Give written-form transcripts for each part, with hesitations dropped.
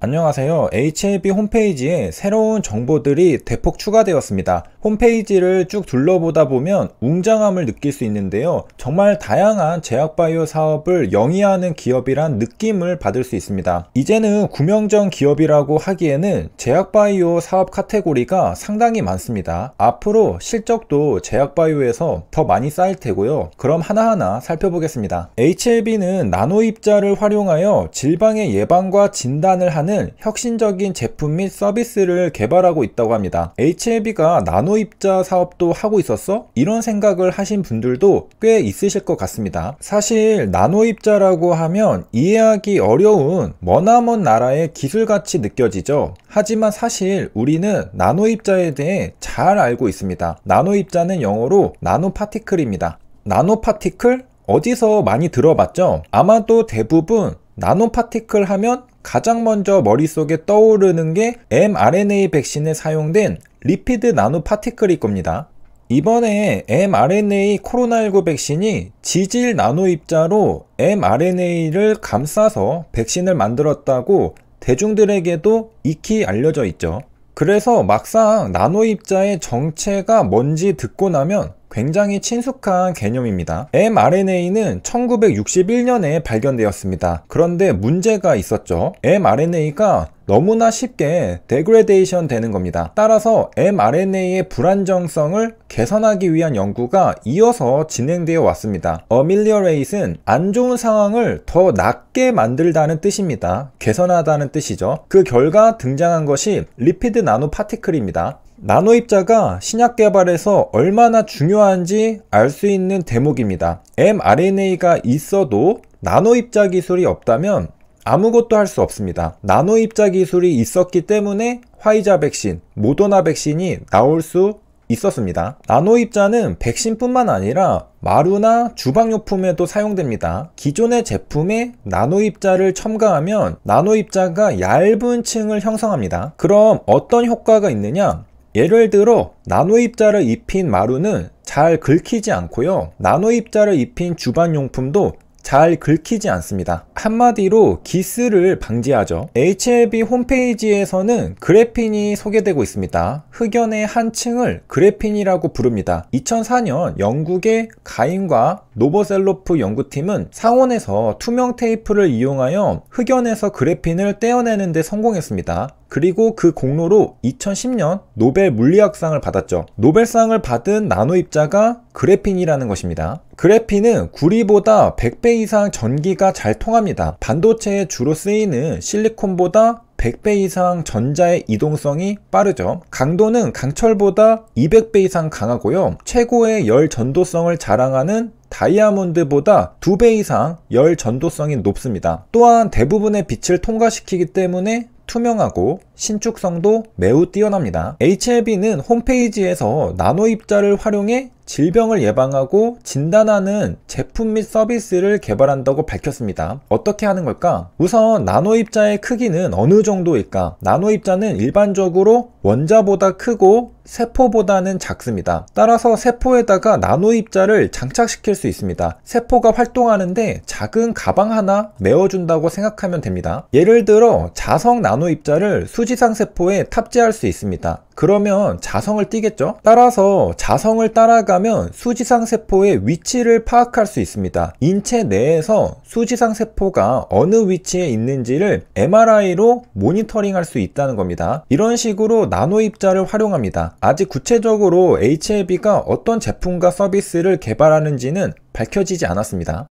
안녕하세요. HLB 홈페이지에 새로운 정보들이 대폭 추가되었습니다. 홈페이지를 쭉 둘러보다 보면 웅장함을 느낄 수 있는데요. 정말 다양한 제약바이오 사업을 영위하는 기업이란 느낌을 받을 수 있습니다. 이제는 구명정 기업이라고 하기에는 제약바이오 사업 카테고리가 상당히 많습니다. 앞으로 실적도 제약바이오에서 더 많이 쌓일 테고요. 그럼 하나하나 살펴보겠습니다. HLB는 나노입자를 활용하여 질병의 예방과 진단을 하는 혁신적인 제품 및 서비스를 개발하고 있다고 합니다. HLB가 나노입자 사업도 하고 있었어? 이런 생각을 하신 분들도 꽤 있으실 것 같습니다. 사실 나노입자라고 하면 이해하기 어려운 머나먼 나라의 기술같이 느껴지죠. 하지만 사실 우리는 나노입자에 대해 잘 알고 있습니다. 나노입자는 영어로 나노파티클입니다. 나노파티클? 어디서 많이 들어봤죠? 아마도 대부분 나노파티클 하면 가장 먼저 머릿속에 떠오르는 게 mRNA 백신에 사용된 리피드 나노파티클일 겁니다. 이번에 mRNA 코로나19 백신이 지질 나노입자로 mRNA를 감싸서 백신을 만들었다고 대중들에게도 익히 알려져 있죠. 그래서 막상 나노입자의 정체가 뭔지 듣고 나면 굉장히 친숙한 개념입니다. mRNA는 1961년에 발견되었습니다. 그런데 문제가 있었죠. mRNA가 너무나 쉽게 데그레데이션 되는 겁니다. 따라서 mRNA의 불안정성을 개선하기 위한 연구가 이어서 진행되어 왔습니다. ameliorate은 안 좋은 상황을 더 낫게 만들다는 뜻입니다. 개선하다는 뜻이죠. 그 결과 등장한 것이 리피드 나노파티클입니다. 나노입자가 신약 개발에서 얼마나 중요한지 알 수 있는 대목입니다. mRNA가 있어도 나노입자 기술이 없다면 아무것도 할 수 없습니다. 나노입자 기술이 있었기 때문에 화이자 백신, 모더나 백신이 나올 수 있었습니다. 나노입자는 백신뿐만 아니라 마루나 주방용품에도 사용됩니다. 기존의 제품에 나노입자를 첨가하면 나노입자가 얇은 층을 형성합니다. 그럼 어떤 효과가 있느냐? 예를 들어 나노입자를 입힌 마루는 잘 긁히지 않고요. 나노입자를 입힌 주방용품도 잘 긁히지 않습니다. 한마디로 기스를 방지하죠. HLB 홈페이지에서는 그래핀이 소개되고 있습니다. 흑연의 한 층을 그래핀이라고 부릅니다. 2004년 영국의 가인과 노보셀로프 연구팀은 상온에서 투명 테이프를 이용하여 흑연에서 그래핀을 떼어내는 데 성공했습니다. 그리고 그 공로로 2010년 노벨 물리학상을 받았죠. 노벨상을 받은 나노입자가 그래핀이라는 것입니다. 그래핀은 구리보다 100배 이상 전기가 잘 통합니다. 반도체에 주로 쓰이는 실리콘보다 100배 이상 전자의 이동성이 빠르죠. 강도는 강철보다 200배 이상 강하고요. 최고의 열 전도성을 자랑하는 다이아몬드보다 2배 이상 열 전도성이 높습니다. 또한 대부분의 빛을 통과시키기 때문에 투명하고 신축성도 매우 뛰어납니다. HLB는 홈페이지에서 나노입자를 활용해 질병을 예방하고 진단하는 제품 및 서비스를 개발한다고 밝혔습니다. 어떻게 하는 걸까? 우선 나노입자의 크기는 어느 정도일까? 나노입자는 일반적으로 원자보다 크고 세포보다는 작습니다. 따라서 세포에다가 나노입자를 장착시킬 수 있습니다. 세포가 활동하는데 작은 가방 하나 메워준다고 생각하면 됩니다. 예를 들어 자성 나노입자를 수지상 세포에 탑재할 수 있습니다. 그러면 자성을 띠겠죠? 따라서 자성을 따라가면 수지상 세포의 위치를 파악할 수 있습니다. 인체 내에서 수지상 세포가 어느 위치에 있는지를 MRI로 모니터링할 수 있다는 겁니다. 이런 식으로 나노입자를 활용합니다. 아직 구체적으로 HLB가 어떤 제품과 서비스를 개발하는지는 밝혀지지 않았습니다.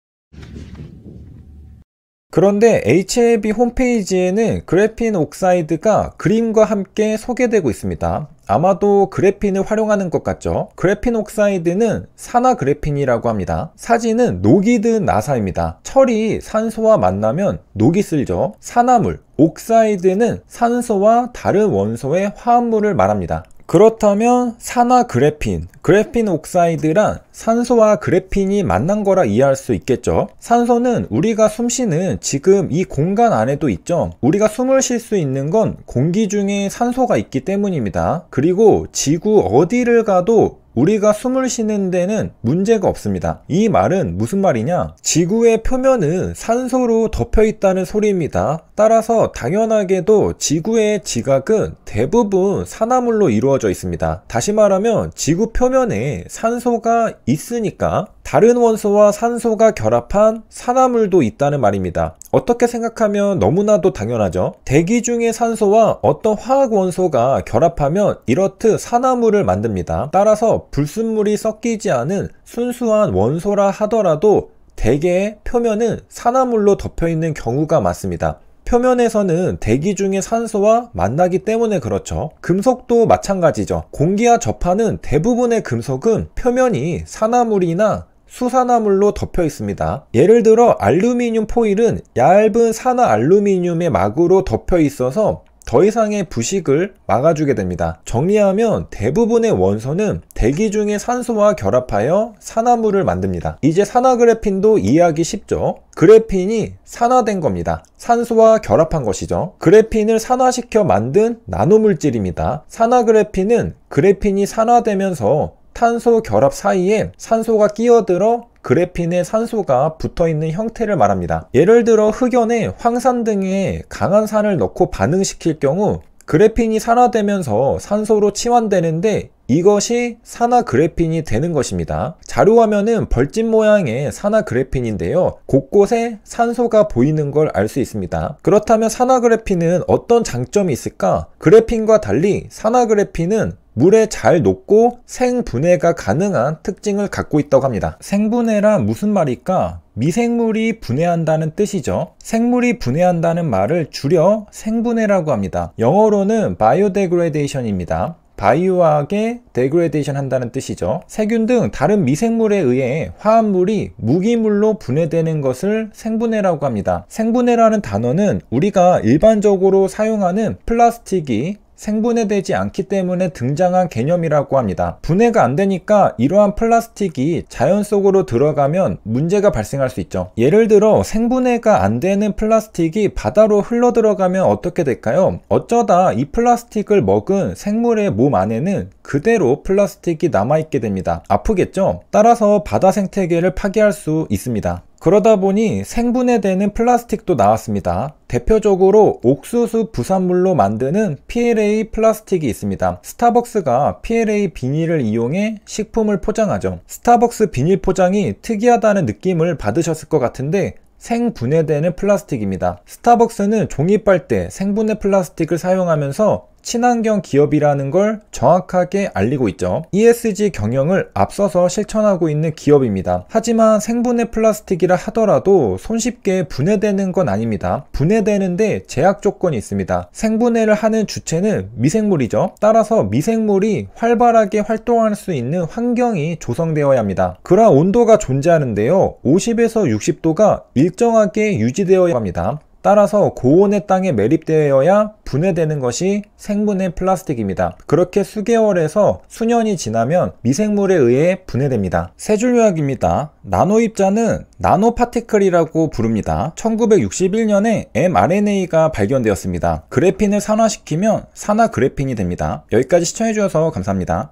그런데 HLB 홈페이지에는 그래핀 옥사이드가 그림과 함께 소개되고 있습니다. 아마도 그래핀을 활용하는 것 같죠? 그래핀 옥사이드는 산화 그래핀이라고 합니다. 사진은 녹이 든 나사입니다. 철이 산소와 만나면 녹이 슬죠. 산화물, 옥사이드는 산소와 다른 원소의 화합물을 말합니다. 그렇다면 산화 그래핀, 그래핀 옥사이드란 산소와 그래핀이 만난 거라 이해할 수 있겠죠. 산소는 우리가 숨쉬는 지금 이 공간 안에도 있죠. 우리가 숨을 쉴 수 있는 건 공기 중에 산소가 있기 때문입니다. 그리고 지구 어디를 가도 우리가 숨을 쉬는 데는 문제가 없습니다. 이 말은 무슨 말이냐? 지구의 표면은 산소로 덮여 있다는 소리입니다. 따라서 당연하게도 지구의 지각은 대부분 산화물로 이루어져 있습니다. 다시 말하면 지구 표면에 산소가 있으니까 다른 원소와 산소가 결합한 산화물도 있다는 말입니다. 어떻게 생각하면 너무나도 당연하죠. 대기 중의 산소와 어떤 화학 원소가 결합하면 이렇듯 산화물을 만듭니다. 따라서 불순물이 섞이지 않은 순수한 원소라 하더라도 대개의 표면은 산화물로 덮여 있는 경우가 많습니다. 표면에서는 대기 중의 산소와 만나기 때문에 그렇죠. 금속도 마찬가지죠. 공기와 접하는 대부분의 금속은 표면이 산화물이나 수산화물로 덮여 있습니다. 예를 들어 알루미늄 포일은 얇은 산화 알루미늄의 막으로 덮여 있어서 더 이상의 부식을 막아주게 됩니다. 정리하면 대부분의 원소는 대기 중의 산소와 결합하여 산화물을 만듭니다. 이제 산화그래핀도 이해하기 쉽죠? 그래핀이 산화된 겁니다. 산소와 결합한 것이죠. 그래핀을 산화시켜 만든 나노물질입니다. 산화그래핀은 그래핀이 산화되면서 탄소 결합 사이에 산소가 끼어들어 그래핀에 산소가 붙어있는 형태를 말합니다. 예를 들어 흑연에 황산 등의 강한 산을 넣고 반응시킬 경우 그래핀이 산화되면서 산소로 치환되는데 이것이 산화그래핀이 되는 것입니다. 자료화면은 벌집 모양의 산화그래핀인데요. 곳곳에 산소가 보이는 걸 알 수 있습니다. 그렇다면 산화그래핀은 어떤 장점이 있을까? 그래핀과 달리 산화그래핀은 물에 잘 녹고 생분해가 가능한 특징을 갖고 있다고 합니다. 생분해란 무슨 말일까? 미생물이 분해한다는 뜻이죠. 생물이 분해한다는 말을 줄여 생분해라고 합니다. 영어로는 biodegradation입니다. 바이오하게 데그레이션 한다는 뜻이죠. 세균 등 다른 미생물에 의해 화합물이 무기물로 분해되는 것을 생분해라고 합니다. 생분해라는 단어는 우리가 일반적으로 사용하는 플라스틱이 생분해되지 않기 때문에 등장한 개념이라고 합니다. 분해가 안 되니까 이러한 플라스틱이 자연 속으로 들어가면 문제가 발생할 수 있죠. 예를 들어 생분해가 안 되는 플라스틱이 바다로 흘러 들어가면 어떻게 될까요? 어쩌다 이 플라스틱을 먹은 생물의 몸 안에는 그대로 플라스틱이 남아있게 됩니다. 아프겠죠? 따라서 바다 생태계를 파괴할 수 있습니다. 그러다 보니 생분해되는 플라스틱도 나왔습니다. 대표적으로 옥수수 부산물로 만드는 PLA 플라스틱이 있습니다. 스타벅스가 PLA 비닐을 이용해 식품을 포장하죠. 스타벅스 비닐 포장이 특이하다는 느낌을 받으셨을 것 같은데 생분해되는 플라스틱입니다. 스타벅스는 종이빨대, 생분해 플라스틱을 사용하면서 친환경 기업이라는 걸 정확하게 알리고 있죠. ESG 경영을 앞서서 실천하고 있는 기업입니다. 하지만 생분해 플라스틱이라 하더라도 손쉽게 분해되는 건 아닙니다. 분해되는데 제약 조건이 있습니다. 생분해를 하는 주체는 미생물이죠. 따라서 미생물이 활발하게 활동할 수 있는 환경이 조성되어야 합니다. 그러한 온도가 존재하는데요. 50에서 60도가 일정하게 유지되어야 합니다. 따라서 고온의 땅에 매립되어야 분해되는 것이 생분해 플라스틱입니다. 그렇게 수개월에서 수년이 지나면 미생물에 의해 분해됩니다. 세 줄 요약입니다. 나노 입자는 나노파티클이라고 부릅니다. 1961년에 mRNA가 발견되었습니다. 그래핀을 산화시키면 산화그래핀이 됩니다. 여기까지 시청해주셔서 감사합니다.